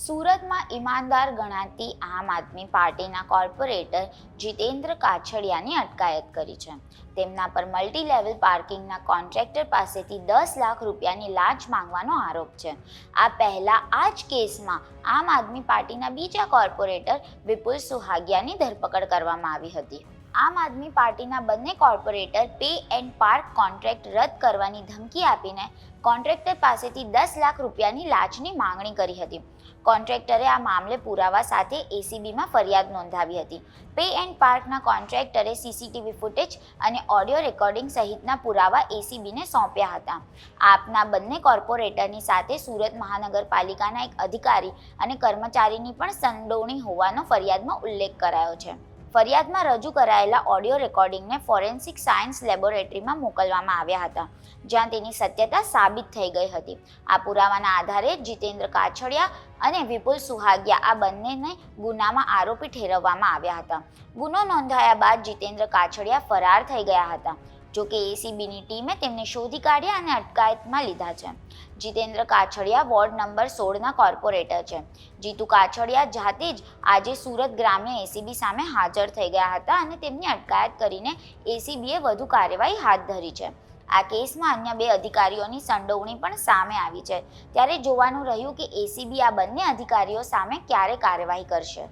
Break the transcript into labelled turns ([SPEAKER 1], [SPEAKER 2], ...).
[SPEAKER 1] સુરતમાં ઈમાનદાર ગણાતી આમ આદમી પાર્ટીના કોર્પોરેટર જીતેન્દ્ર કાછડિયાની અટકાયત કરી છે. તેમના પર મલ્ટી લેવલ પાર્કિંગના કોન્ટ્રાક્ટર પાસેથી 10 લાખ રૂપિયાની લાંચ માંગવાનો આરોપ છે. આ પહેલા આ જ કેસમાં આમ આદમી પાર્ટીના બીજા કોર્પોરેટર વિપુલ સુહાગિયાની ધરપકડ કરવામાં આવી હતી. આમ આદમી પાર્ટીના બંને corporator pay and park contract રદ કરવાની ધમકી આપીને કોન્ટ્રાક્ટર પાસેથી 10 લાખ રૂપિયાની લાંચની માંગણી કરી હતી. કોન્ટ્રાક્ટરે આ મામલે પુરાવા સાથે એસીબીમાં ફરિયાદ નોંધાવી હતી. પે એન્ડ પાર્કના કોન્ટ્રાક્ટરે સીસીટીવી ફૂટેજ અને ઓડિયો રેકોર્ડિંગ સહિતના પુરાવા એસીબીને સોંપ્યા હતા. આપના બંને કોર્પોરેટરની સાથે સુરત મહાનગરપાલિકાના એક અધિકારી અને કર્મચારીની પણ સંડોવણી હોવાનો ફરિયાદમાં ઉલ્લેખ કરાયો છે. ફરિયાદમાં રજૂ કરાયેલા ઓડિયો રેકોર્ડિંગને ફોરેન્સિક સાયન્સ લેબોરેટરીમાં મોકલવામાં આવ્યા હતા, જ્યાં તેની સત્યતા સાબિત થઈ ગઈ હતી. આ પુરાવાના આધારે જીતેન્દ્ર કાછડિયા અને વિપુલ સુહાગિયા આ બંનેને ગુનામાં આરોપી ઠેરવવામાં આવ્યા હતા. ગુનો નોંધાયા બાદ જીતેન્દ્ર કાછડિયા ફરાર થઈ ગયા હતા. જોકે એસીબીની ટીમે તેમને શોધી કાઢ્યા અને અટકાયતમાં લીધા છે. જીતેન્દ્ર કાછડિયા વોર્ડ નંબર 16ના કોર્પોરેટર છે. જીતુ કાછડિયા જાતે જ આજે સુરત ગ્રામ્ય એસીબી સામે હાજર થઈ ગયા હતા અને તેમની અટકાયત કરીને એસીબીએ વધુ કાર્યવાહી હાથ ધરી છે. આ કેસમાં અન્ય 2 અધિકારીઓની સંડોવણી પણ સામે આવી છે. ત્યારે જોવાનું રહ્યું કે એસીબી આ બંને અધિકારીઓ સામે ક્યારે કાર્યવાહી કરશે.